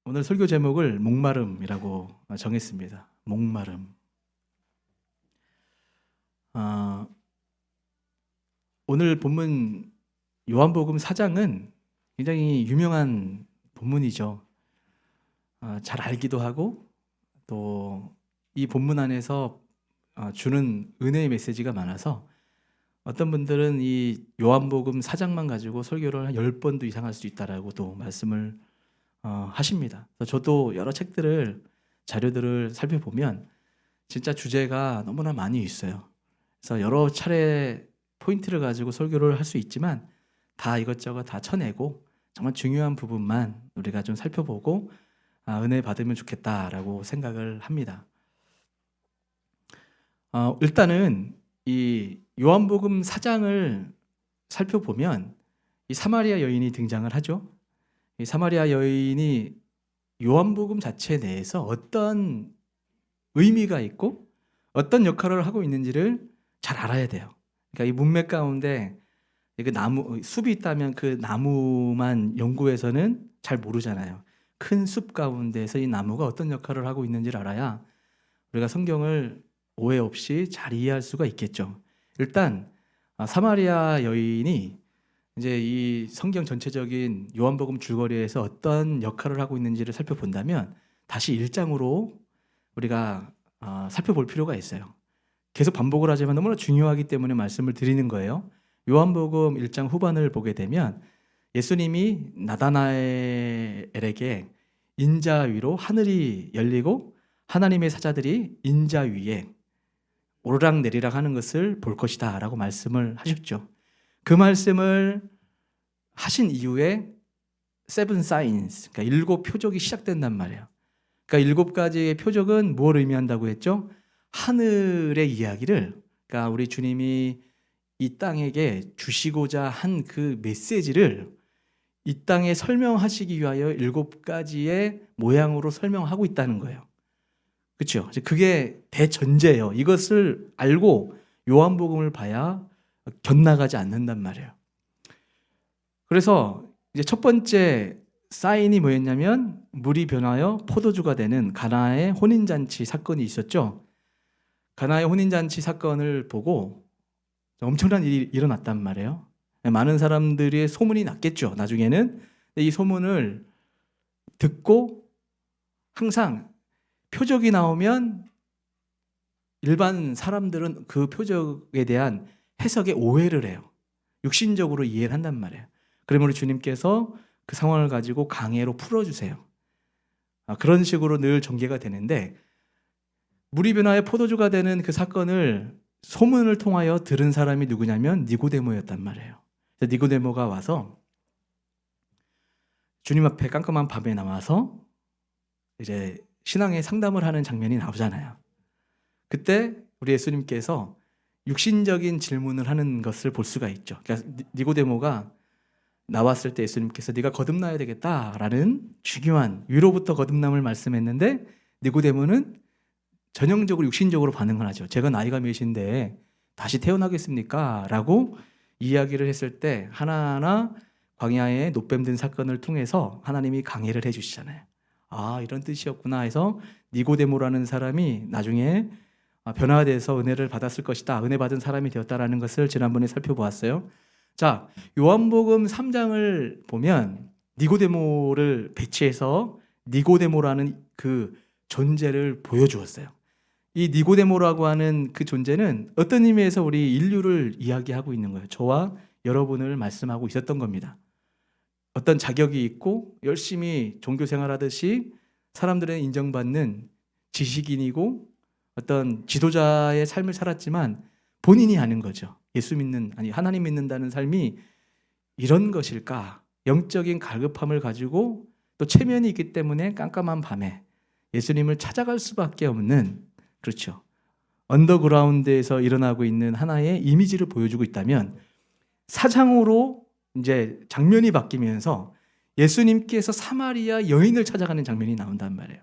오늘 설교 제목을 목마름이라고 정했습니다. 목마름. 오늘 본문 요한복음 4장은 굉장히 유명한 본문이죠. 잘 알기도 하고 또 이 본문 안에서 주는 은혜의 메시지가 많아서 어떤 분들은 이 요한복음 4장만 가지고 설교를 한 10번도 이상 할 수 있다라고 또 말씀을 하십니다. 저도 여러 책들을 자료들을 살펴보면 진짜 주제가 너무나 많이 있어요. 그래서 여러 차례 포인트를 가지고 설교를 할 수 있지만 다 이것저것 다 쳐내고 정말 중요한 부분만 우리가 좀 살펴보고 은혜 받으면 좋겠다라고 생각을 합니다. 일단은 이 요한복음 4장을 살펴보면 이 사마리아 여인이 등장을 하죠. 이 사마리아 여인이 요한복음 자체 내에서 어떤 의미가 있고 어떤 역할을 하고 있는지를 잘 알아야 돼요. 그러니까 이 문맥 가운데 그 나무 숲이 있다면 그 나무만 연구해서는 잘 모르잖아요. 큰 숲 가운데서 이 나무가 어떤 역할을 하고 있는지를 알아야 우리가 성경을 오해 없이 잘 이해할 수가 있겠죠. 일단 사마리아 여인이 이제 이 성경 전체적인 요한복음 줄거리에서 어떤 역할을 하고 있는지를 살펴본다면 다시 1장으로 우리가 살펴볼 필요가 있어요. 계속 반복을 하지만 너무나 중요하기 때문에 말씀을 드리는 거예요. 요한복음 1장 후반을 보게 되면 예수님이 나다나엘에게 인자 위로 하늘이 열리고 하나님의 사자들이 인자 위에 오르락내리락 하는 것을 볼 것이다 라고 말씀을 하셨죠. 그 말씀을 하신 이후에 seven signs, 그러니까 7 표적이 시작된단 말이에요. 그러니까 7가지의 표적은 뭘 의미한다고 했죠? 하늘의 이야기를, 그러니까 우리 주님이 이 땅에게 주시고자 한 그 메시지를 이 땅에 설명하시기 위하여 7가지의 모양으로 설명하고 있다는 거예요. 그렇죠? 그게 대전제예요. 이것을 알고 요한복음을 봐야 곁나가지 않는단 말이에요. 그래서 이제 첫 번째 사인이 뭐였냐면 물이 변하여 포도주가 되는 가나의 혼인잔치 사건이 있었죠. 가나의 혼인잔치 사건을 보고 엄청난 일이 일어났단 말이에요. 많은 사람들의 소문이 났겠죠. 나중에는 이 소문을 듣고 항상 표적이 나오면 일반 사람들은 그 표적에 대한 해석에 오해를 해요. 육신적으로 이해를 한단 말이에요. 그러면 우리 주님께서 그 상황을 가지고 강해로 풀어주세요. 그런 식으로 늘 전개가 되는데 물이 변하여 포도주가 되는 그 사건을 소문을 통하여 들은 사람이 누구냐면 니고데모였단 말이에요. 니고데모가 와서 주님 앞에 깜깜한 밤에 나와서 이제 신앙의 상담을 하는 장면이 나오잖아요. 그때 우리 예수님께서 육신적인 질문을 하는 것을 볼 수가 있죠. 그러니까 니고데모가 나왔을 때 예수님께서 네가 거듭나야 되겠다라는 중요한 위로부터 거듭남을 말씀했는데 니고데모는 전형적으로 육신적으로 반응을 하죠. 제가 나이가 몇인데 다시 태어나겠습니까? 라고 이야기를 했을 때 하나하나 광야의 노뱀 든 사건을 통해서 하나님이 강해를 해주시잖아요. 이런 뜻이었구나 해서 니고데모라는 사람이 나중에 변화돼서 은혜를 받았을 것이다. 은혜 받은 사람이 되었다라는 것을 지난번에 살펴보았어요. 자, 요한복음 3장을 보면 니고데모를 배치해서 니고데모라는 그 존재를 보여주었어요. 이 니고데모라고 하는 그 존재는 어떤 의미에서 우리 인류를 이야기하고 있는 거예요. 저와 여러분을 말씀하고 있었던 겁니다. 어떤 자격이 있고 열심히 종교 생활하듯이 사람들의 인정받는 지식인이고 어떤 지도자의 삶을 살았지만 본인이 아는 거죠. 예수 믿는, 하나님 믿는다는 삶이 이런 것일까? 영적인 갈급함을 가지고 또 체면이 있기 때문에 깜깜한 밤에 예수님을 찾아갈 수밖에 없는, 그렇죠, 언더그라운드에서 일어나고 있는 하나의 이미지를 보여주고 있다면 4장으로 이제 장면이 바뀌면서 예수님께서 사마리아 여인을 찾아가는 장면이 나온단 말이에요.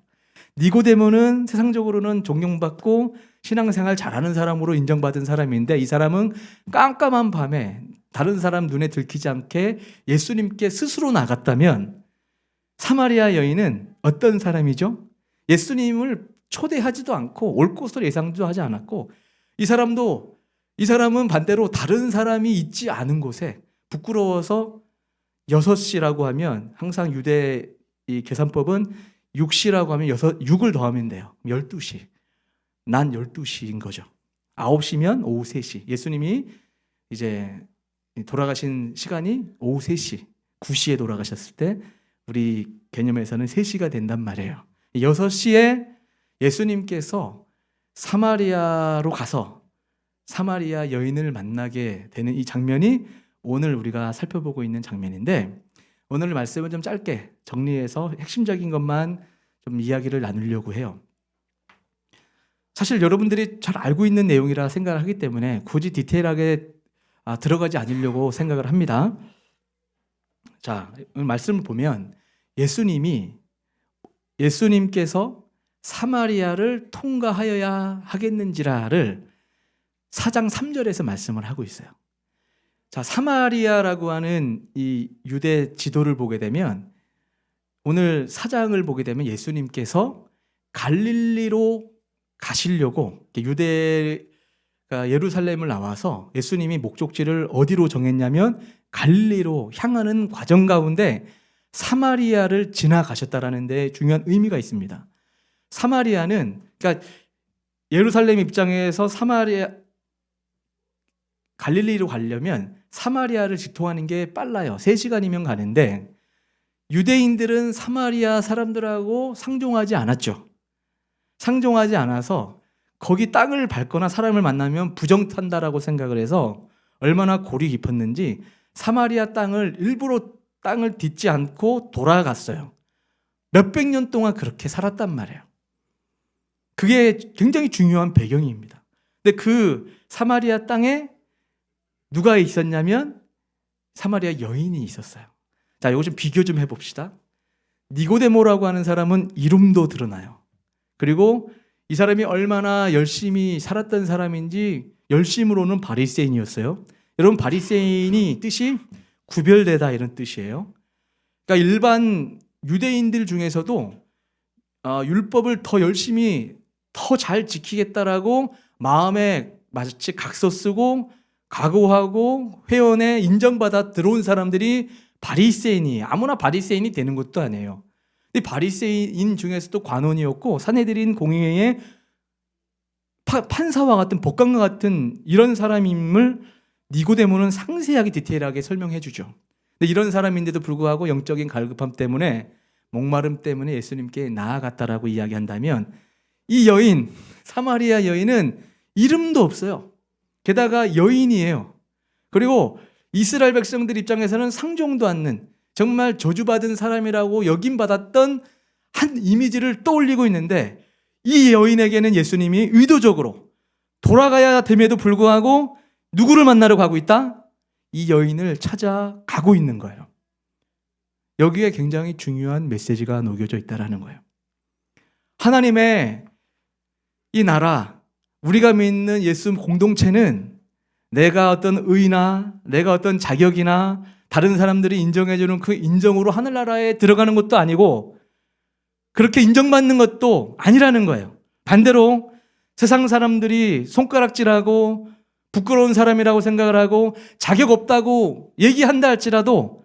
니고데모는 세상적으로는 존경받고 신앙생활 잘하는 사람으로 인정받은 사람인데 이 사람은 깜깜한 밤에 다른 사람 눈에 들키지 않게 예수님께 스스로 나갔다면 사마리아 여인은 어떤 사람이죠? 예수님을 초대하지도 않고 올 것을 예상도 하지 않았고, 이 사람은 반대로 다른 사람이 있지 않은 곳에 부끄러워서 6시라고 하면, 항상 유대 이 계산법은 6시라고 하면 6을 더하면 돼요. 12시. 난 12시인 거죠. 9시면 오후 3시. 예수님이 이제 돌아가신 시간이 오후 3시, 9시에 돌아가셨을 때 우리 개념에서는 3시가 된단 말이에요. 6시에 예수님께서 사마리아로 가서 사마리아 여인을 만나게 되는 이 장면이 오늘 우리가 살펴보고 있는 장면인데, 오늘 말씀은 좀 짧게 정리해서 핵심적인 것만 좀 이야기를 나누려고 해요. 사실 여러분들이 잘 알고 있는 내용이라 생각을 하기 때문에 굳이 디테일하게 들어가지 않으려고 생각을 합니다. 자, 오늘 말씀을 보면 예수님께서 사마리아를 통과하여야 하겠는지라를 4장 3절에서 말씀을 하고 있어요. 자, 사마리아라고 하는 이 유대 지도를 보게 되면, 오늘 4장을 보게 되면 예수님께서 갈릴리로 가시려고, 유대가 예루살렘을 나와서 예수님이 목적지를 어디로 정했냐면 갈릴리로 향하는 과정 가운데 사마리아를 지나가셨다라는 데 중요한 의미가 있습니다. 사마리아는, 그러니까 예루살렘 입장에서 갈릴리로 가려면 사마리아를 직통하는 게 빨라요. 3시간이면 가는데, 유대인들은 사마리아 사람들하고 상종하지 않았죠. 상종하지 않아서 거기 땅을 밟거나 사람을 만나면 부정탄다라고 생각을 해서 얼마나 골이 깊었는지 사마리아 땅을 일부러 땅을 딛지 않고 돌아갔어요. 몇백 년 동안 그렇게 살았단 말이에요. 그게 굉장히 중요한 배경입니다. 근데 그 사마리아 땅에 누가 있었냐면 사마리아 여인이 있었어요. 자, 이거 좀 비교 좀 해봅시다. 니고데모라고 하는 사람은 이름도 드러나요. 그리고 이 사람이 얼마나 열심히 살았던 사람인지, 열심으로는 바리새인이었어요. 여러분, 바리새인이 뜻이 구별되다 이런 뜻이에요. 그러니까 일반 유대인들 중에서도 율법을 더 열심히 더 잘 지키겠다라고 마음에 마치 각서 쓰고 각오하고 회원에 인정받아 들어온 사람들이 바리새인이에요. 아무나 바리새인이 되는 것도 아니에요. 이 바리새인 중에서도 관원이었고 산헤드린 공의회의 판사와 같은 법관과 같은 이런 사람임을 니고데모는 상세하게 디테일하게 설명해 주죠. 근데 이런 사람인데도 불구하고 영적인 갈급함 때문에, 목마름 때문에 예수님께 나아갔다라고 이야기한다면, 이 여인, 사마리아 여인은 이름도 없어요. 게다가 여인이에요. 그리고 이스라엘 백성들 입장에서는 상종도 않는, 정말 저주받은 사람이라고 여김받았던 한 이미지를 떠올리고 있는데, 이 여인에게는 예수님이 의도적으로 돌아가야 됨에도 불구하고 누구를 만나러 가고 있다? 이 여인을 찾아가고 있는 거예요. 여기에 굉장히 중요한 메시지가 녹여져 있다는 거예요. 하나님의 이 나라, 우리가 믿는 예수 공동체는 내가 어떤 의나 내가 어떤 자격이나 다른 사람들이 인정해주는 그 인정으로 하늘나라에 들어가는 것도 아니고 그렇게 인정받는 것도 아니라는 거예요. 반대로 세상 사람들이 손가락질하고 부끄러운 사람이라고 생각을 하고 자격 없다고 얘기한다 할지라도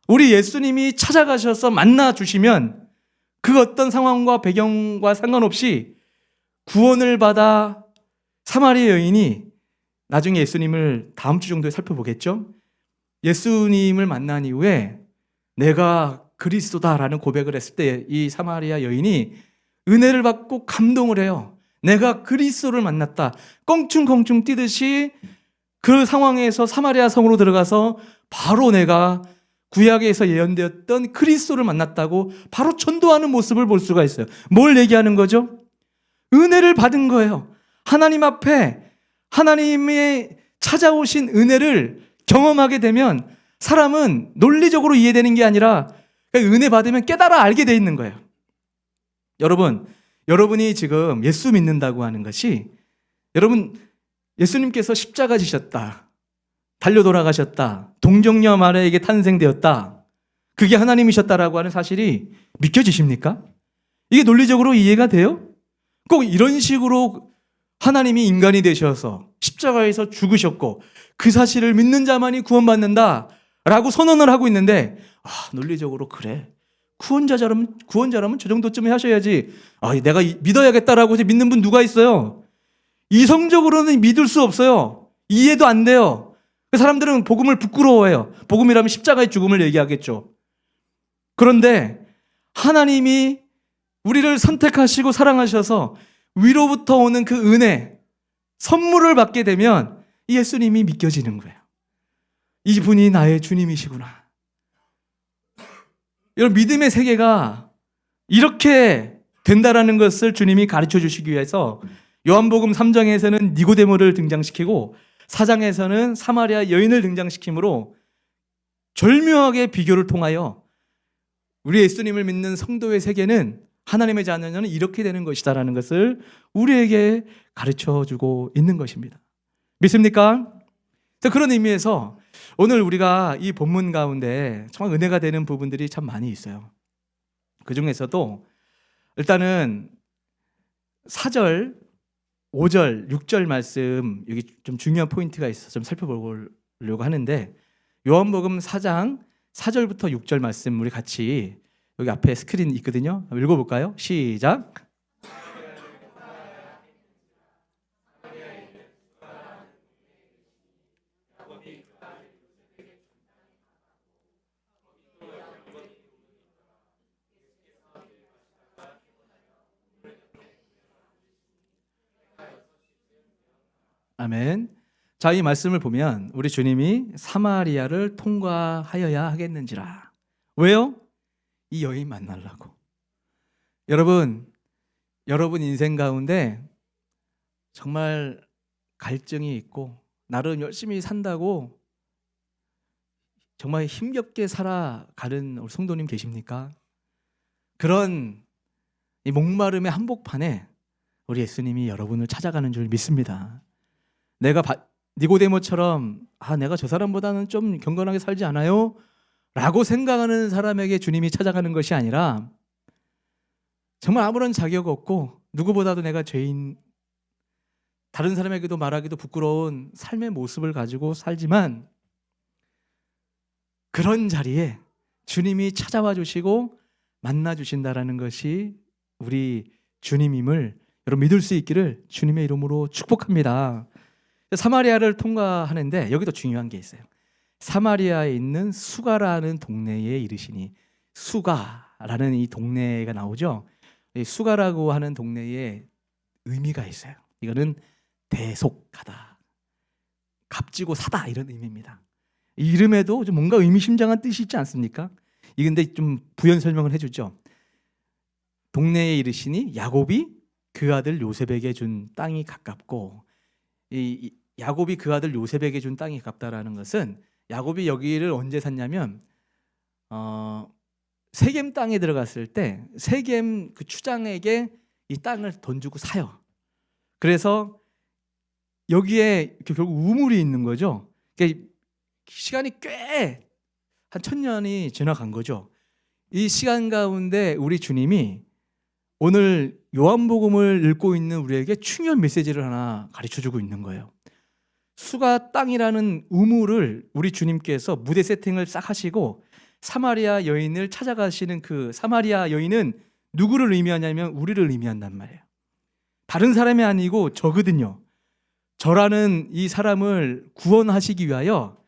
우리 예수님이 찾아가셔서 만나주시면 그 어떤 상황과 배경과 상관없이 구원을 받아 사마리아 여인이 나중에 예수님을 다음 주 정도에 살펴보겠죠. 예수님을 만난 이후에 내가 그리스도다라는 고백을 했을 때 이 사마리아 여인이 은혜를 받고 감동을 해요. 내가 그리스도를 만났다. 껑충껑충 뛰듯이 그 상황에서 사마리아 성으로 들어가서 바로 내가 구약에서 예언되었던 그리스도를 만났다고 바로 전도하는 모습을 볼 수가 있어요. 뭘 얘기하는 거죠? 은혜를 받은 거예요. 하나님 앞에 하나님의 찾아오신 은혜를 경험하게 되면 사람은 논리적으로 이해되는 게 아니라 은혜 받으면 깨달아 알게 돼 있는 거예요. 여러분이 지금 예수 믿는다고 하는 것이, 여러분 예수님께서 십자가 지셨다, 달려 돌아가셨다, 동정녀 마리아에게 탄생되었다, 그게 하나님이셨다라고 하는 사실이 믿겨지십니까? 이게 논리적으로 이해가 돼요? 꼭 이런 식으로 하나님이 인간이 되셔서 십자가에서 죽으셨고 그 사실을 믿는 자만이 구원받는다라고 선언을 하고 있는데, 논리적으로 그래. 구원자라면 저 정도쯤 하셔야지. 내가 믿어야겠다라고 믿는 분 누가 있어요? 이성적으로는 믿을 수 없어요. 이해도 안 돼요. 사람들은 복음을 부끄러워해요. 복음이라면 십자가의 죽음을 얘기하겠죠. 그런데 하나님이 우리를 선택하시고 사랑하셔서 위로부터 오는 그 은혜, 선물을 받게 되면 예수님이 믿겨지는 거예요. 이분이 나의 주님이시구나. 여러분, 믿음의 세계가 이렇게 된다라는 것을 주님이 가르쳐 주시기 위해서 요한복음 3장에서는 니고데모를 등장시키고 4장에서는 사마리아 여인을 등장시키므로 절묘하게 비교를 통하여 우리 예수님을 믿는 성도의 세계는, 하나님의 자녀는 이렇게 되는 것이다라는 것을 우리에게 가르쳐 주고 있는 것입니다. 믿습니까? 그런 의미에서 오늘 우리가 이 본문 가운데 정말 은혜가 되는 부분들이 참 많이 있어요. 그 중에서도 일단은 4절, 5절, 6절 말씀, 여기 좀 중요한 포인트가 있어서 좀 살펴보려고 하는데, 요한복음 4장 4절부터 6절 말씀 우리 같이, 여기 앞에 스크린 있거든요. 읽어볼까요? 시작. 아멘. 자, 이 말씀을 보면 우리 주님이 사마리아를 통과하여야 하겠는지라. 왜요? 이 여인 만나려고. 여러분 인생 가운데 정말 갈증이 있고 나름 열심히 산다고 정말 힘겹게 살아가는 우리 성도님 계십니까? 그런 이 목마름의 한복판에 우리 예수님이 여러분을 찾아가는 줄 믿습니다. 내가 니고데모처럼 내가 저 사람보다는 좀 경건하게 살지 않아요? 라고 생각하는 사람에게 주님이 찾아가는 것이 아니라, 정말 아무런 자격 없고 누구보다도 내가 죄인, 다른 사람에게도 말하기도 부끄러운 삶의 모습을 가지고 살지만, 그런 자리에 주님이 찾아와 주시고 만나 주신다라는 것이 우리 주님임을 여러분 믿을 수 있기를 주님의 이름으로 축복합니다. 사마리아를 통과하는데 여기도 중요한 게 있어요. 사마리아에 있는 수가라는 동네에 이르시니, 수가라는 이 동네가 나오죠. 이 수가라고 하는 동네에 의미가 있어요. 이거는 대속하다, 값지고 사다, 이런 의미입니다. 이 이름에도 좀 뭔가 의미심장한 뜻이 있지 않습니까? 이 근데 좀 부연 설명을 해주죠. 동네에 이르시니 야곱이 그 아들 요셉에게 준 땅이 가깝고, 이 야곱이 그 아들 요셉에게 준 땅이 가깝다라는 것은, 야곱이 여기를 언제 샀냐면 세겜 땅에 들어갔을 때 세겜 그 추장에게 이 땅을 돈 주고 사요. 그래서 여기에 결국 우물이 있는 거죠. 그러니까 시간이 꽤 한 1000년이 지나간 거죠. 이 시간 가운데 우리 주님이 오늘 요한복음을 읽고 있는 우리에게 중요한 메시지를 하나 가르쳐주고 있는 거예요. 수가 땅이라는 우물을 우리 주님께서 무대 세팅을 싹 하시고 사마리아 여인을 찾아가시는, 그 사마리아 여인은 누구를 의미하냐면 우리를 의미한단 말이에요. 다른 사람이 아니고 저거든요. 저라는 이 사람을 구원하시기 위하여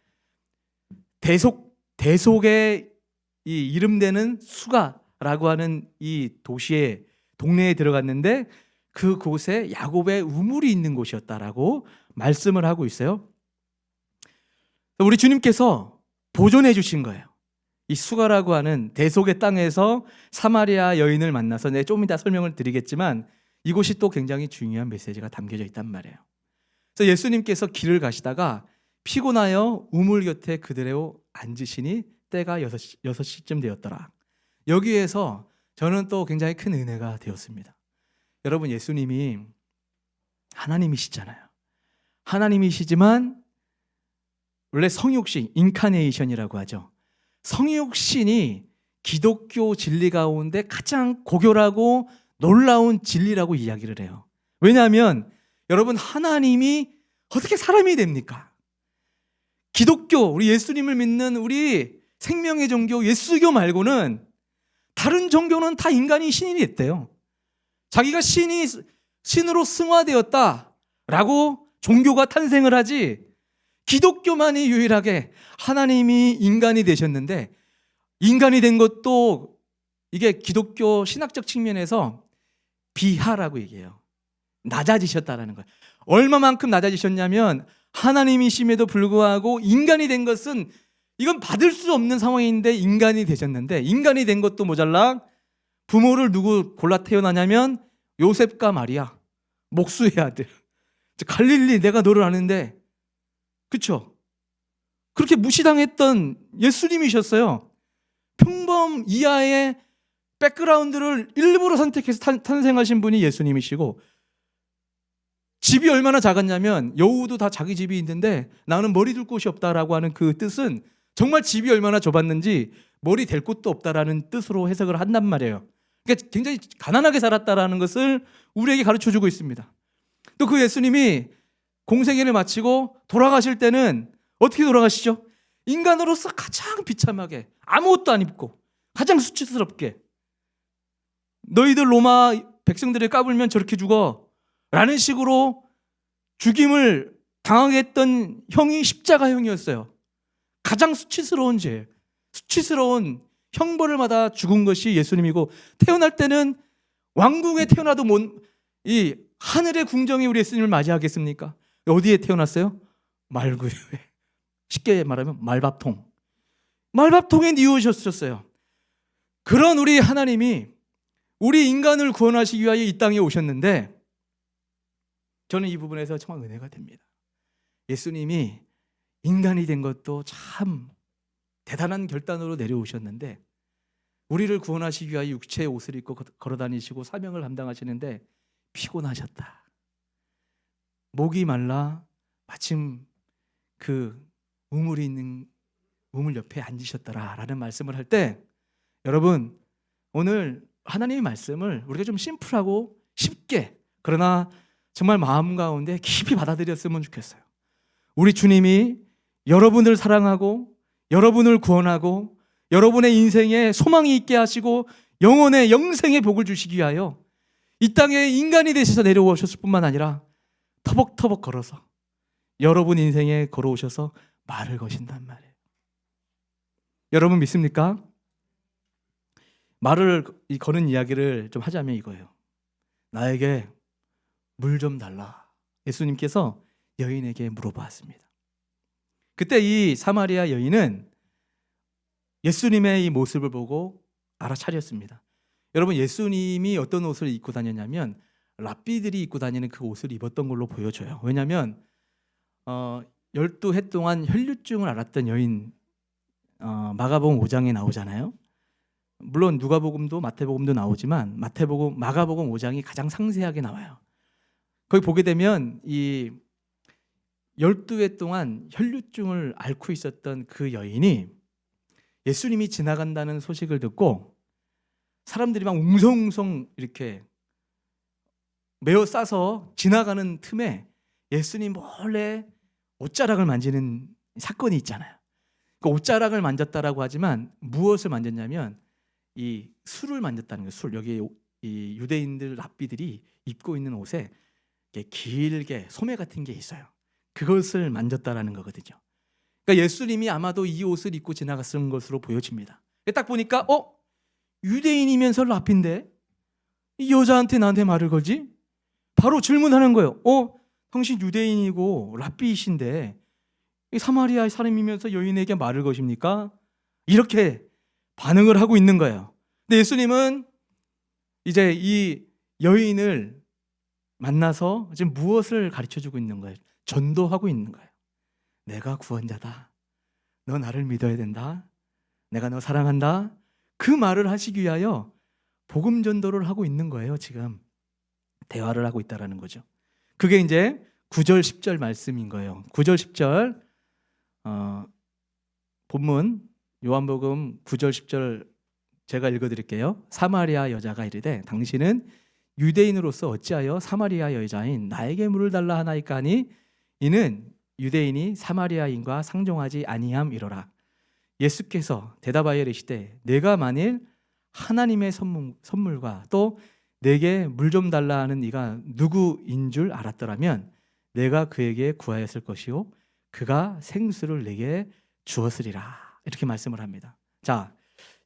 대속의 이 이름되는 수가라고 하는 이 도시에, 동네에 들어갔는데 그곳에 야곱의 우물이 있는 곳이었다라고 말씀을 하고 있어요. 우리 주님께서 보존해 주신 거예요. 이 수가라고 하는 대속의 땅에서 사마리아 여인을 만나서, 좀 이따 설명을 드리겠지만 이곳이 또 굉장히 중요한 메시지가 담겨져 있단 말이에요. 그래서 예수님께서 길을 가시다가 피곤하여 우물 곁에 그대로 앉으시니 때가 6시쯤 되었더라. 여기에서 저는 또 굉장히 큰 은혜가 되었습니다. 여러분, 예수님이 하나님이시잖아요. 하나님이시지만 원래 성육신, 인카네이션이라고 하죠. 성육신이 기독교 진리 가운데 가장 고결하고 놀라운 진리라고 이야기를 해요. 왜냐하면 여러분, 하나님이 어떻게 사람이 됩니까? 기독교, 우리 예수님을 믿는 우리 생명의 종교 예수교 말고는 다른 종교는 다 인간이 신이 됐대요. 자기가 신으로 승화되었다라고 종교가 탄생을 하지, 기독교만이 유일하게 하나님이 인간이 되셨는데, 인간이 된 것도 이게 기독교 신학적 측면에서 비하라고 얘기해요. 낮아지셨다라는 거예요. 얼마만큼 낮아지셨냐면, 하나님이심에도 불구하고 인간이 된 것은 이건 받을 수 없는 상황인데 인간이 되셨는데, 인간이 된 것도 모자라 부모를 누구 골라 태어나냐면 요셉과 마리아, 목수의 아들. 갈릴리, 내가 너를 아는데, 그쵸? 그렇게 무시당했던 예수님이셨어요. 평범 이하의 백그라운드를 일부러 선택해서 탄생하신 분이 예수님이시고, 집이 얼마나 작았냐면, 여우도 다 자기 집이 있는데 나는 머리 둘 곳이 없다라고 하는 그 뜻은 정말 집이 얼마나 좁았는지 머리 댈 곳도 없다라는 뜻으로 해석을 한단 말이에요. 그러니까 굉장히 가난하게 살았다라는 것을 우리에게 가르쳐주고 있습니다. 또 그 예수님이 공생애를 마치고 돌아가실 때는 어떻게 돌아가시죠? 인간으로서 가장 비참하게, 아무것도 안 입고 가장 수치스럽게, 너희들 로마 백성들을 까불면 저렇게 죽어 라는 식으로 죽임을 당하게 했던 형이 십자가형이었어요. 가장 수치스러운 죄, 수치스러운 형벌을 받아 죽은 것이 예수님이고, 태어날 때는 왕궁에 태어나도 이 하늘의 궁정이 우리 예수님을 맞이하겠습니까? 어디에 태어났어요? 말구유에. 쉽게 말하면 말밥통에 뉘우셨어요. 그런 우리 하나님이 우리 인간을 구원하시기 위하여 이 땅에 오셨는데, 저는 이 부분에서 정말 은혜가 됩니다. 예수님이 인간이 된 것도 참 대단한 결단으로 내려오셨는데, 우리를 구원하시기 위하여 육체의 옷을 입고 걸어다니시고 사명을 감당하시는데 피곤하셨다. 목이 말라 마침 그 우물이 있는 우물 옆에 앉으셨더라라는 말씀을 할 때, 여러분, 오늘 하나님의 말씀을 우리가 좀 심플하고 쉽게, 그러나 정말 마음 가운데 깊이 받아들였으면 좋겠어요. 우리 주님이 여러분을 사랑하고 여러분을 구원하고 여러분의 인생에 소망이 있게 하시고 영혼의 영생의 복을 주시기 위하여 이 땅에 인간이 되셔서 내려오셨을 뿐만 아니라 터벅터벅 걸어서 여러분 인생에 걸어오셔서 말을 거신단 말이에요. 여러분 믿습니까? 말을 거는 이야기를 좀 하자면 이거예요. 나에게 물 좀 달라. 예수님께서 여인에게 물어보았습니다. 그때 이 사마리아 여인은 예수님의 이 모습을 보고 알아차렸습니다. 여러분, 예수님이 어떤 옷을 입고 다녔냐면 랍비들이 입고 다니는 그 옷을 입었던 걸로 보여져요. 왜냐하면 12해 동안 혈류증을 앓았던 여인, 마가복음 5장에 나오잖아요. 물론 누가복음도 마태복음도 나오지만 마가복음 5장이 가장 상세하게 나와요. 거기 보게 되면 이 12해 동안 혈류증을 앓고 있었던 그 여인이 예수님이 지나간다는 소식을 듣고 사람들이 막 웅성웅성 이렇게 메어 싸서 지나가는 틈에 예수님 몰래 옷자락을 만지는 사건이 있잖아요. 그 옷자락을 만졌다라고 하지만 무엇을 만졌냐면 이 술을 만졌다는 거예요. 술. 여기 이 유대인들 랍비들이 입고 있는 옷에 길게 소매 같은 게 있어요. 그것을 만졌다라는 거거든요. 그러니까 예수님이 아마도 이 옷을 입고 지나갔을 것으로 보여집니다. 딱 보니까 유대인이면서 랍비인데 이 여자한테 나한테 말을 걸지? 바로 질문하는 거예요. 당신 유대인이고 랍비이신데 사마리아의 사람이면서 여인에게 말을 거십니까? 이렇게 반응을 하고 있는 거예요. 근데 예수님은 이제 이 여인을 만나서 지금 무엇을 가르쳐주고 있는 거예요? 전도하고 있는 거예요. 내가 구원자다. 너 나를 믿어야 된다. 내가 너 사랑한다. 그 말을 하시기 위하여 복음 전도를 하고 있는 거예요. 지금 대화를 하고 있다라는 거죠. 그게 이제 9절 10절 말씀인 거예요. 9절 10절 본문 요한복음 9절 10절 제가 읽어드릴게요. 사마리아 여자가 이르되 당신은 유대인으로서 어찌하여 사마리아 여자인 나에게 물을 달라 하나이까 하니 이는 유대인이 사마리아인과 상종하지 아니함이로라. 예수께서 대답하여 이르시되 내가 만일 하나님의 선물과 또 내게 물 좀 달라 하는 이가 누구인 줄 알았더라면 내가 그에게 구하였을 것이요 그가 생수를 내게 주었으리라. 이렇게 말씀을 합니다. 자,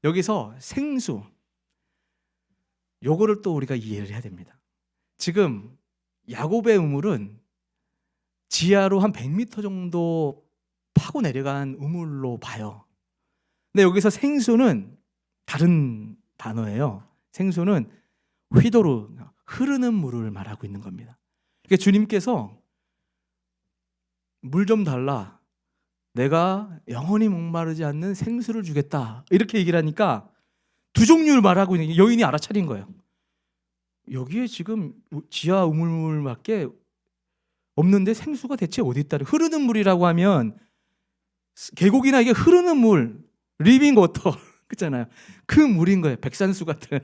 여기서 생수 요거를 또 우리가 이해를 해야 됩니다. 지금 야곱의 우물은 지하로 한 100m 정도 파고 내려간 우물로 봐요. 근데 여기서 생수는 다른 단어예요. 생수는 휘도르, 흐르는 물을 말하고 있는 겁니다. 그러니까 주님께서 물 좀 달라, 내가 영원히 목마르지 않는 생수를 주겠다, 이렇게 얘기를 하니까 두 종류를 말하고 있는 여인이 알아차린 거예요. 여기에 지금 지하 우물물밖에 없는데 생수가 대체 어디 있다? 흐르는 물이라고 하면 계곡이나 이게 흐르는 물, 리빙 워터 그렇잖아요. 그 물인 거예요. 백산수 같은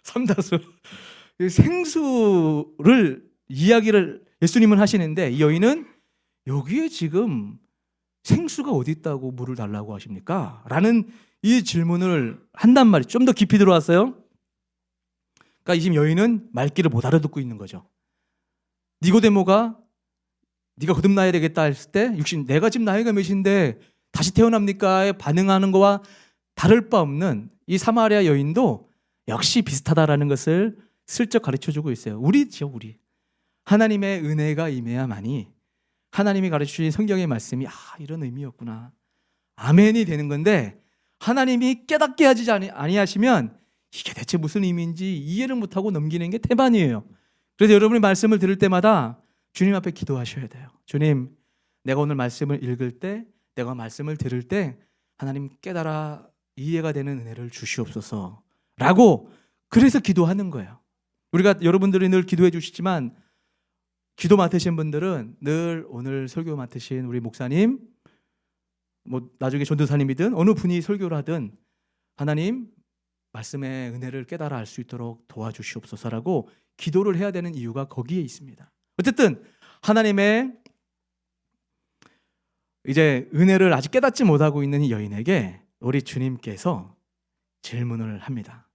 삼다수. 생수를 이야기를 예수님은 하시는데 이 여인은 여기에 지금 생수가 어디 있다고 물을 달라고 하십니까? 라는 이 질문을 한단 말이에요. 좀 더 깊이 들어왔어요. 그러니까 지금 여인은 말귀를 못 알아듣고 있는 거죠. 니고데모가 네가 거듭나야 되겠다 했을 때 내가 지금 나이가 몇인데 다시 태어납니까? 반응하는 거와 다를 바 없는 이 사마리아 여인도 역시 비슷하다라는 것을 슬쩍 가르쳐주고 있어요. 우리죠, 우리. 하나님의 은혜가 임해야만이 하나님이 가르쳐주신 성경의 말씀이 이런 의미였구나, 아멘이 되는 건데 하나님이 깨닫게 하지 아니하시면 이게 대체 무슨 의미인지 이해를 못하고 넘기는 게 태반이에요. 그래서 여러분이 말씀을 들을 때마다 주님 앞에 기도하셔야 돼요. 주님, 내가 오늘 말씀을 읽을 때, 내가 말씀을 들을 때 하나님 깨달아 이해가 되는 은혜를 주시옵소서 라고, 그래서 기도하는 거예요. 우리가 여러분들이 늘 기도해 주시지만 기도 맡으신 분들은 늘 오늘 설교 맡으신 우리 목사님, 뭐 나중에 전도사님이든 어느 분이 설교를 하든 하나님 말씀의 은혜를 깨달아 알 수 있도록 도와주시옵소서라고 기도를 해야 되는 이유가 거기에 있습니다. 어쨌든 하나님의 이제 은혜를 아직 깨닫지 못하고 있는 이 여인에게 우리 주님께서 질문을 합니다.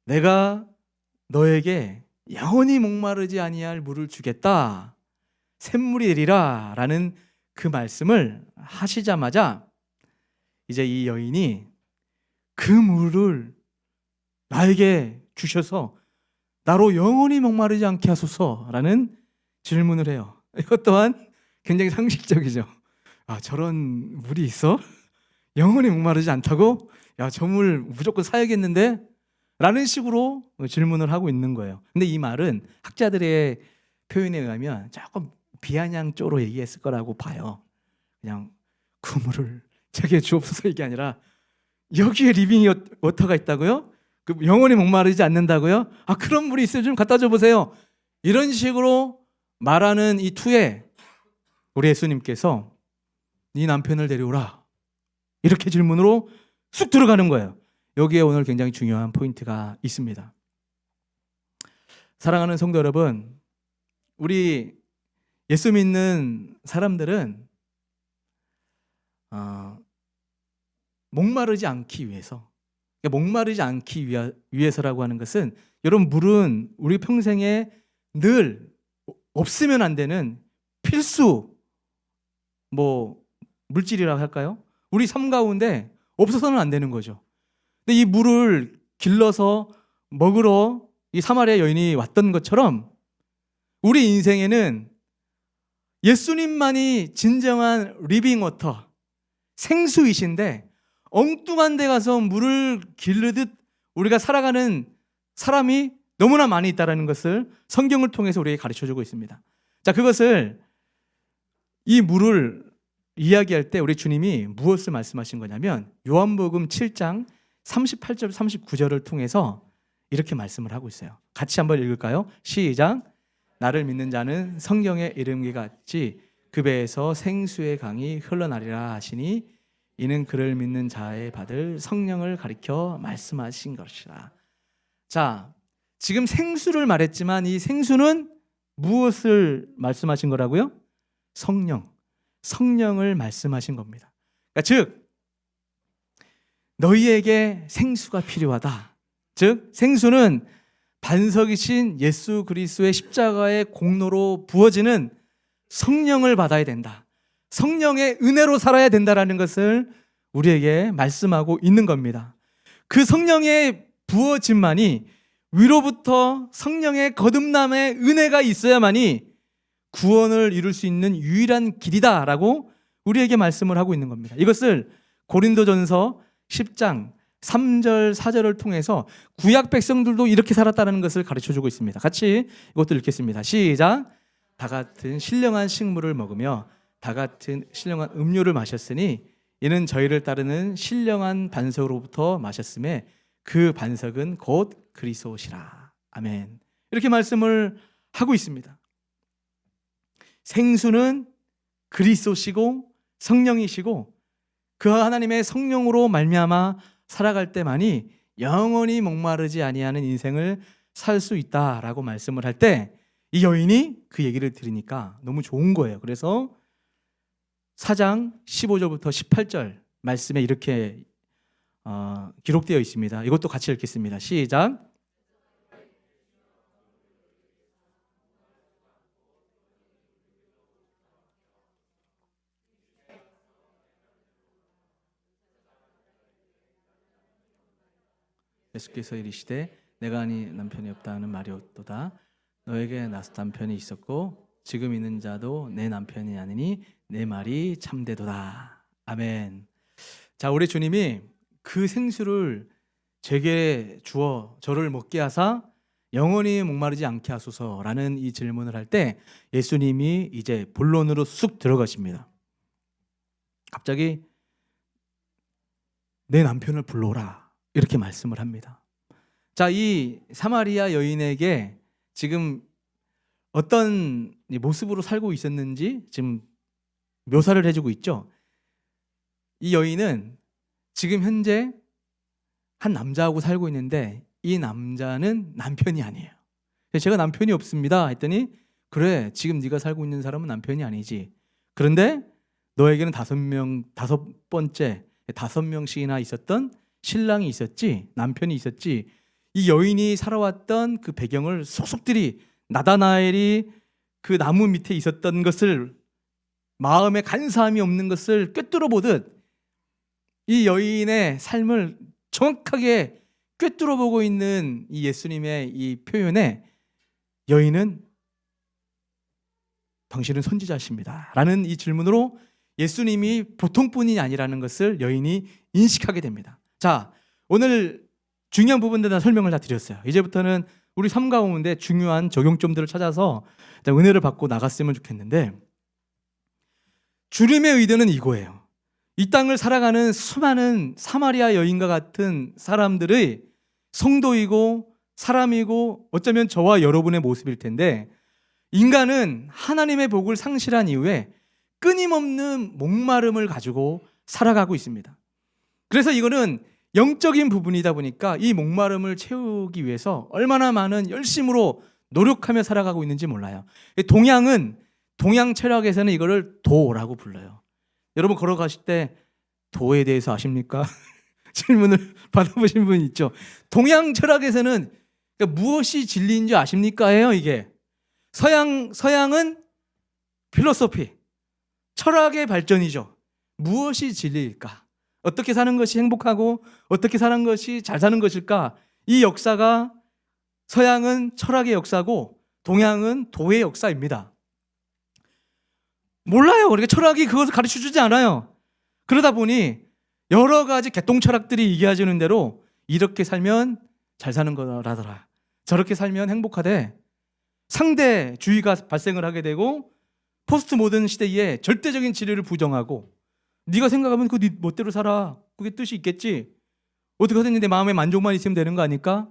내가 너에게 영원히 목마르지 아니할 물을 주겠다, 샘물이 되리라 라는 그 말씀을 하시자마자 이제 이 여인이 그 물을 나에게 주셔서 나로 영원히 목마르지 않게 하소서라는 질문을 해요. 이것 또한 굉장히 상식적이죠. 저런 물이 있어? 영원히 목마르지 않다고? 저 물 무조건 사야겠는데? 라는 식으로 질문을 하고 있는 거예요. 근데 이 말은 학자들의 표현에 의하면 조금 비아냥조로 얘기했을 거라고 봐요. 그냥 그 물을 자기에 주옵소서 이게 아니라 여기에 리빙 워터가 있다고요? 그 영원히 목마르지 않는다고요? 그런 물이 있어요. 좀 갖다 줘 보세요. 이런 식으로 말하는 이 투에 우리 예수님께서 네 남편을 데려오라, 이렇게 질문으로 쑥 들어가는 거예요. 여기에 오늘 굉장히 중요한 포인트가 있습니다. 사랑하는 성도 여러분, 우리 예수 믿는 사람들은 목마르지 않기 위해서, 목마르지 않기 위해서라고 하는 것은, 여러분 물은 우리 평생에 늘 없으면 안 되는 필수 물질이라고 할까요? 우리 삶 가운데 없어서는 안 되는 거죠. 근데 이 물을 길러서 먹으러 이 사마리아 여인이 왔던 것처럼 우리 인생에는 예수님만이 진정한 리빙 워터, 생수이신데 엉뚱한 데 가서 물을 기르듯 우리가 살아가는 사람이 너무나 많이 있다는 것을 성경을 통해서 우리에게 가르쳐주고 있습니다. 자, 그것을, 이 물을 이야기할 때 우리 주님이 무엇을 말씀하신 거냐면 요한복음 7장 38절 39절을 통해서 이렇게 말씀을 하고 있어요. 같이 한번 읽을까요? 시작. 나를 믿는 자는 성경의 이름과 같이 그 배에서 생수의 강이 흘러나리라 하시니 이는 그를 믿는 자에 받을 성령을 가리켜 말씀하신 것이라. 자, 지금 생수를 말했지만 이 생수는 무엇을 말씀하신 거라고요? 성령을 말씀하신 겁니다. 그러니까 즉 너희에게 생수가 필요하다. 즉 생수는 반석이신 예수 그리스도의 십자가의 공로로 부어지는 성령을 받아야 된다. 성령의 은혜로 살아야 된다라는 것을 우리에게 말씀하고 있는 겁니다. 그 성령의 부어짐만이 위로부터 성령의 거듭남의 은혜가 있어야만이 구원을 이룰 수 있는 유일한 길이다라고 우리에게 말씀을 하고 있는 겁니다. 이것을 고린도전서 10장 3절 4절을 통해서 구약 백성들도 이렇게 살았다는 것을 가르쳐주고 있습니다. 같이 이것도 읽겠습니다. 시작. 다 같은 신령한 식물을 먹으며 다 같은 신령한 음료를 마셨으니 이는 저희를 따르는 신령한 반석으로부터 마셨음에 그 반석은 곧 그리스도시라. 아멘. 이렇게 말씀을 하고 있습니다. 생수는 그리스도시고 성령이시고 그 하나님의 성령으로 말미암아 살아갈 때만이 영원히 목마르지 아니하는 인생을 살 수 있다라고 말씀을 할 때 이 여인이 그 얘기를 들으니까 너무 좋은 거예요. 그래서 4장 15절부터 18절 말씀에 이렇게 기록되어 있습니다. 이것도 같이 읽겠습니다. 시작. 예수께서 이르시되 내가 아니 남편이 없다 하는 말이 없도다. 너에게 남편이 있었고 지금 있는 자도 내 남편이 아니니 내 말이 참되도다. 아멘. 자, 우리 주님이 그 생수를 제게 주어 저를 먹게 하사 영원히 목마르지 않게 하소서라는 이 질문을 할 때 예수님이 이제 본론으로 쑥 들어가십니다. 갑자기 내 남편을 불러오라 이렇게 말씀을 합니다. 자, 이 사마리아 여인에게 지금 어떤 모습으로 살고 있었는지 지금 묘사를 해주고 있죠. 이 여인은 지금 현재 한 남자하고 살고 있는데 이 남자는 남편이 아니에요. 제가 남편이 없습니다 했더니 그래, 지금 네가 살고 있는 사람은 남편이 아니지. 그런데 너에게는 5명씩이나 있었던 신랑이 있었지, 남편이 있었지. 이 여인이 살아왔던 그 배경을 속속들이 나다나엘이 그 나무 밑에 있었던 것을 마음에 간사함이 없는 것을 꿰뚫어 보듯 이 여인의 삶을 정확하게 꿰뚫어 보고 있는 이 예수님의 이 표현에 여인은 당신은 선지자십니다 라는 이 질문으로 예수님이 보통뿐이 아니라는 것을 여인이 인식하게 됩니다. 자, 오늘 중요한 부분들 다 설명을 다 드렸어요. 이제부터는 우리 삶 가운데 중요한 적용점들을 찾아서 은혜를 받고 나갔으면 좋겠는데, 주님의 의도는 이거예요. 이 땅을 살아가는 수많은 사마리아 여인과 같은 사람들의 성도이고 사람이고 어쩌면 저와 여러분의 모습일 텐데, 인간은 하나님의 복을 상실한 이후에 끊임없는 목마름을 가지고 살아가고 있습니다. 그래서 이거는 영적인 부분이다 보니까 이 목마름을 채우기 위해서 얼마나 많은 열심으로 노력하며 살아가고 있는지 몰라요. 동양 철학에서는 이거를 도라고 불러요. 여러분 걸어가실 때 도에 대해서 아십니까? 질문을 받아보신 분 있죠. 동양 철학에서는 무엇이 진리인 줄 아십니까? 해요. 이게 서양은 필로소피, 철학의 발전이죠. 무엇이 진리일까? 어떻게 사는 것이 행복하고 어떻게 사는 것이 잘 사는 것일까? 이 역사가 서양은 철학의 역사고 동양은 도의 역사입니다. 몰라요. 그러니까 철학이 그것을 가르쳐주지 않아요. 그러다 보니 여러 가지 개똥 철학들이 얘기해주는 대로 이렇게 살면 잘 사는 거라더라, 저렇게 살면 행복하대, 상대주의가 발생을 하게 되고 포스트 모던 시대에 절대적인 진리를 부정하고 네가 생각하면 그 네 멋대로 살아, 그게 뜻이 있겠지, 어떻게 하든지 내 마음에 만족만 있으면 되는 거 아닐까?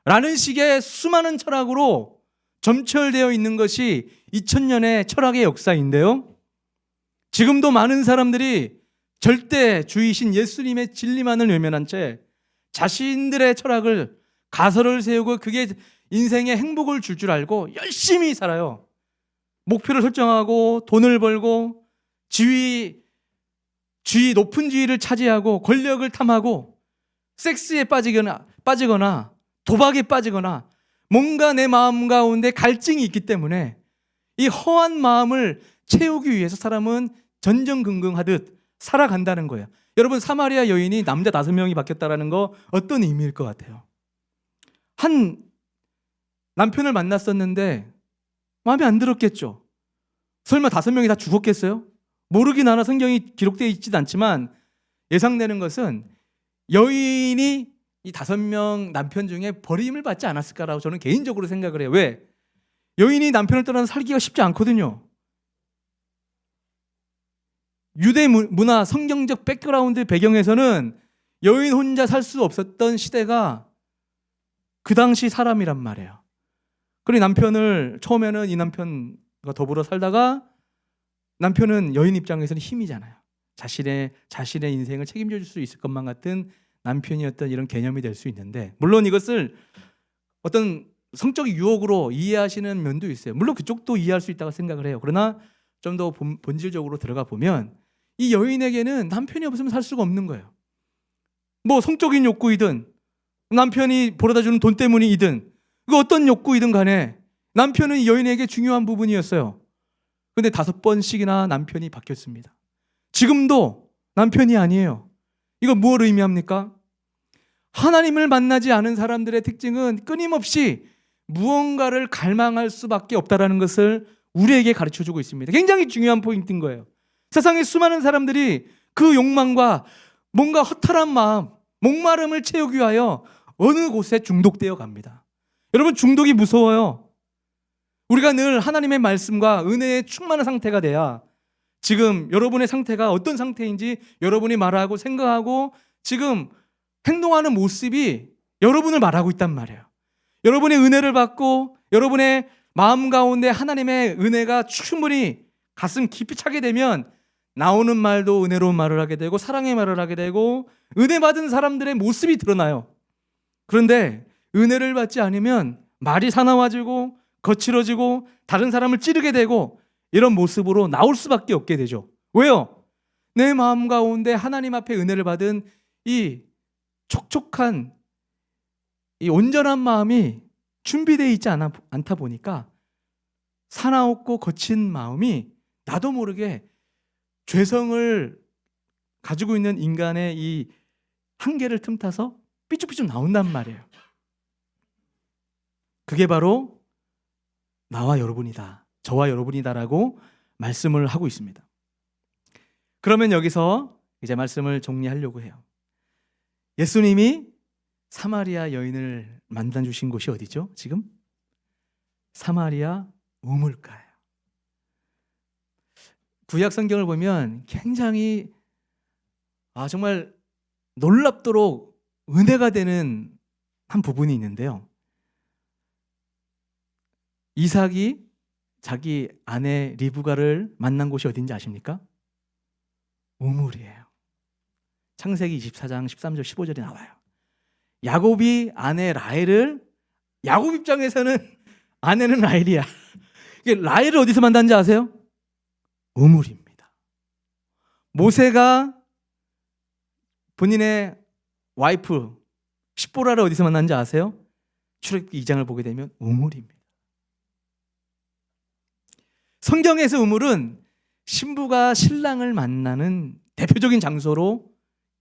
라는 식의 수많은 철학으로 점철되어 있는 것이 2000년의 철학의 역사인데요, 지금도 많은 사람들이 절대주의신 예수님의 진리만을 외면한 채 자신들의 철학을 가설을 세우고 그게 인생의 행복을 줄 알고 열심히 살아요. 목표를 설정하고 돈을 벌고 높은 지위를 차지하고 권력을 탐하고 섹스에 빠지거나 도박에 빠지거나 뭔가 내 마음 가운데 갈증이 있기 때문에 이 허한 마음을 채우기 위해서 사람은 전전긍긍하듯 살아간다는 거예요. 여러분, 사마리아 여인이 남자 5명이 바뀌었다는 거 어떤 의미일 것 같아요? 한 남편을 만났었는데 마음에 안 들었겠죠. 설마 5명이 다 죽었겠어요? 모르긴 하나 성경이 기록되어 있지도 않지만 예상되는 것은 여인이 이 5명 남편 중에 버림을 받지 않았을까라고 저는 개인적으로 생각을 해요. 왜? 여인이 남편을 떠나서 살기가 쉽지 않거든요. 유대 문화, 성경적 백그라운드 배경에서는 여인 혼자 살 수 없었던 시대가 그 당시 사람이란 말이에요. 그리고 남편을 처음에는 이 남편과 더불어 살다가 남편은 여인 입장에서는 힘이잖아요. 자신의 인생을 책임져 줄 수 있을 것만 같은 남편이었던 이런 개념이 될 수 있는데, 물론 이것을 어떤 성적 유혹으로 이해하시는 면도 있어요. 물론 그쪽도 이해할 수 있다고 생각을 해요. 그러나 좀 더 본질적으로 들어가 보면 이 여인에게는 남편이 없으면 살 수가 없는 거예요. 뭐 성적인 욕구이든 남편이 벌어다 주는 돈 때문이든 그 어떤 욕구이든 간에 남편은 이 여인에게 중요한 부분이었어요. 근데 5번씩이나 남편이 바뀌었습니다. 지금도 남편이 아니에요. 이거 무엇을 의미합니까? 하나님을 만나지 않은 사람들의 특징은 끊임없이 무언가를 갈망할 수밖에 없다는 것을 우리에게 가르쳐주고 있습니다. 굉장히 중요한 포인트인 거예요. 세상에 수많은 사람들이 그 욕망과 뭔가 허탈한 마음, 목마름을 채우기 위하여 어느 곳에 중독되어 갑니다. 여러분, 중독이 무서워요. 우리가 늘 하나님의 말씀과 은혜에 충만한 상태가 돼야 지금 여러분의 상태가 어떤 상태인지 여러분이 말하고 생각하고 지금 행동하는 모습이 여러분을 말하고 있단 말이에요. 여러분의 은혜를 받고 여러분의 마음 가운데 하나님의 은혜가 충분히 가슴 깊이 차게 되면 나오는 말도 은혜로운 말을 하게 되고 사랑의 말을 하게 되고 은혜 받은 사람들의 모습이 드러나요. 그런데 은혜를 받지 않으면 말이 사나워지고 거칠어지고 다른 사람을 찌르게 되고 이런 모습으로 나올 수밖에 없게 되죠. 왜요? 내 마음 가운데 하나님 앞에 은혜를 받은 이 촉촉한 이 온전한 마음이 준비되어 있지 않다 보니까 사나웠고 거친 마음이 나도 모르게 죄성을 가지고 있는 인간의 이 한계를 틈타서 삐죽삐죽 나온단 말이에요. 그게 바로 나와 여러분이다, 저와 여러분이다라고 말씀을 하고 있습니다. 그러면 여기서 이제 말씀을 정리하려고 해요. 예수님이 사마리아 여인을 만나 주신 곳이 어디죠? 지금 사마리아 우물가예요. 구약 성경을 보면 굉장히 정말 놀랍도록 은혜가 되는 한 부분이 있는데요. 이삭이 자기 아내 리브가를 만난 곳이 어딘지 아십니까? 우물이에요. 창세기 24장 13절 15절에 나와요. 야곱이 아내 라헬을, 야곱 입장에서는 아내는 라헬이야. 라헬을 어디서 만났는지 아세요? 우물입니다. 모세가 본인의 와이프 십보라를 어디서 만났는지 아세요? 출애굽기 2장을 보게 되면 우물입니다. 성경에서 우물은 신부가 신랑을 만나는 대표적인 장소로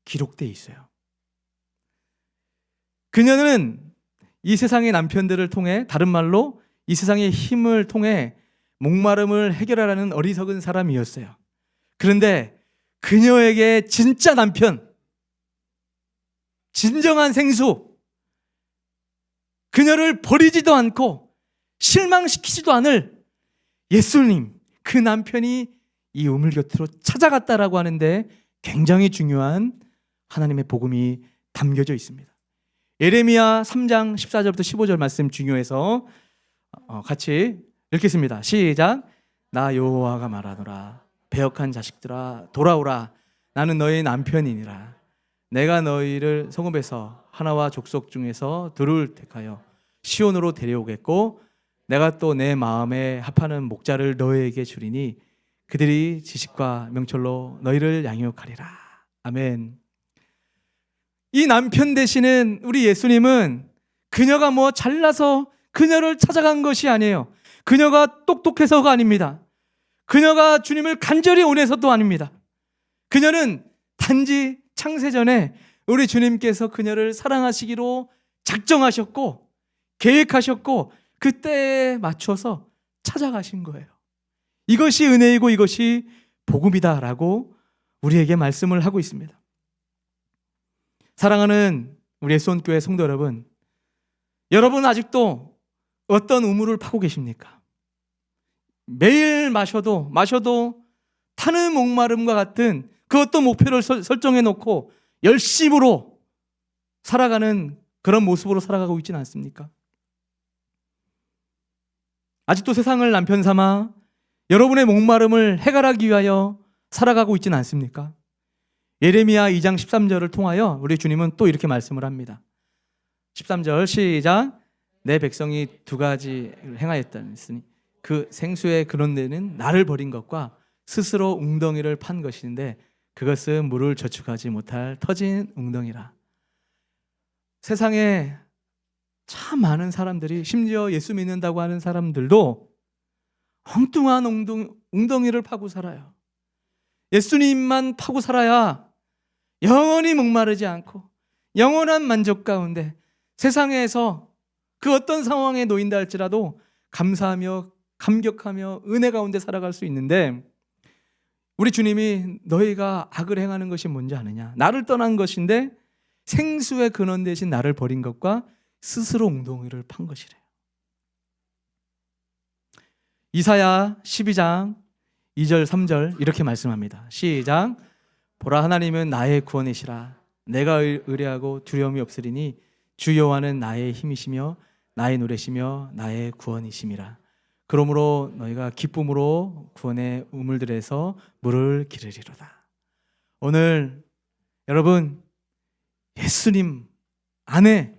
기록되어 있어요. 그녀는 이 세상의 남편들을 통해, 다른 말로 이 세상의 힘을 통해 목마름을 해결하라는 어리석은 사람이었어요. 그런데 그녀에게 진짜 남편, 진정한 생수, 그녀를 버리지도 않고 실망시키지도 않을 예수님, 그 남편이 이 우물 곁으로 찾아갔다라고 하는데 굉장히 중요한 하나님의 복음이 담겨져 있습니다. 예레미야 3장 14절부터 15절 말씀 중요해서 같이 읽겠습니다. 시작. 나 여호와가 말하노라. 배역한 자식들아 돌아오라. 나는 너희 남편이니라. 내가 너희를 성읍에서 하나와 족속 중에서 둘을 택하여 시온으로 데려오겠고 내가 또 내 마음에 합하는 목자를 너희에게 주리니 그들이 지식과 명철로 너희를 양육하리라. 아멘. 이 남편 되시는 우리 예수님은 그녀가 뭐 잘나서 그녀를 찾아간 것이 아니에요. 그녀가 똑똑해서가 아닙니다. 그녀가 주님을 간절히 원해서도 아닙니다. 그녀는 단지 창세전에 우리 주님께서 그녀를 사랑하시기로 작정하셨고 계획하셨고 그때에 맞춰서 찾아가신 거예요. 이것이 은혜이고 이것이 복음이다라고 우리에게 말씀을 하고 있습니다. 사랑하는 우리 예수원교회 성도 여러분, 여러분 아직도 어떤 우물을 파고 계십니까? 매일 마셔도 타는 목마름과 같은 그 어떤 목표를 설정해 놓고 열심으로 살아가는 그런 모습으로 살아가고 있지는 않습니까? 아직도 세상을 남편 삼아 여러분의 목마름을 해결하기 위하여 살아가고 있지는 않습니까? 예레미야 2장 13절을 통하여 우리 주님은 또 이렇게 말씀을 합니다. 13절 시작. 내 백성이 두 가지를 행하였다니 그 생수의 그런 데는 나를 버린 것과 스스로 웅덩이를 판 것인데 그것은 물을 저축하지 못할 터진 웅덩이라. 세상에 참 많은 사람들이 심지어 예수 믿는다고 하는 사람들도 엉뚱한 웅덩이를 파고 살아요. 예수님만 파고 살아야 영원히 목마르지 않고 영원한 만족 가운데 세상에서 그 어떤 상황에 놓인다 할지라도 감사하며 감격하며 은혜 가운데 살아갈 수 있는데 우리 주님이 너희가 악을 행하는 것이 뭔지 아느냐? 나를 떠난 것인데 생수의 근원 대신 나를 버린 것과 스스로 웅덩이를 판 것이래요. 이사야 12장 2절 3절 이렇게 말씀합니다. 시작. 보라 하나님은 나의 구원이시라. 내가 의뢰하고 두려움이 없으리니 주 여호와는 나의 힘이시며 나의 노래시며 나의 구원이심이라. 그러므로 너희가 기쁨으로 구원의 우물들에서 물을 기르리로다. 오늘 여러분 예수님 안에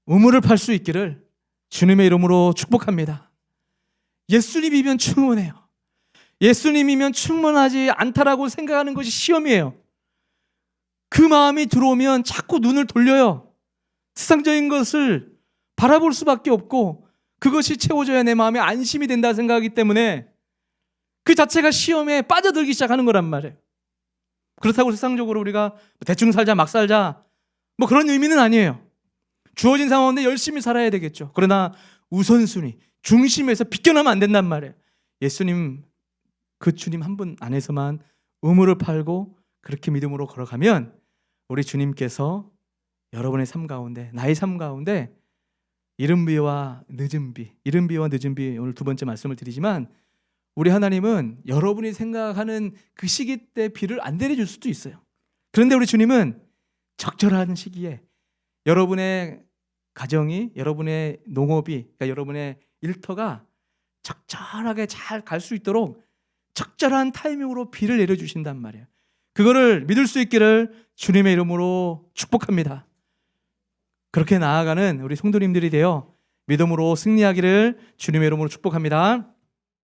우물을 팔 수 있기를 주님의 이름으로 축복합니다. 예수님이면 충분해요. 예수님이면 충분하지 않다라고 생각하는 것이 시험이에요. 그 마음이 들어오면 자꾸 눈을 돌려요. 세상적인 것을 바라볼 수밖에 없고 그것이 채워져야 내 마음에 안심이 된다 생각하기 때문에 그 자체가 시험에 빠져들기 시작하는 거란 말이에요. 그렇다고 세상적으로 우리가 대충 살자 막 살자 뭐 그런 의미는 아니에요. 주어진 상황인데 열심히 살아야 되겠죠. 그러나 우선순위 중심에서 비껴나면 안 된단 말이에요. 예수님 그 주님 한 분 안에서만 우물을 팔고 그렇게 믿음으로 걸어가면 우리 주님께서 여러분의 삶 가운데 나의 삶 가운데 이른 비와 늦은 비 오늘 두 번째 말씀을 드리지만 우리 하나님은 여러분이 생각하는 그 시기 때 비를 안 내려줄 수도 있어요. 그런데 우리 주님은 적절한 시기에 여러분의 가정이 여러분의 농업이 그러니까 여러분의 일터가 적절하게 잘 갈 수 있도록 적절한 타이밍으로 비를 내려주신단 말이에요. 그거를 믿을 수 있기를 주님의 이름으로 축복합니다. 그렇게 나아가는 우리 성도님들이 되어 믿음으로 승리하기를 주님의 이름으로 축복합니다.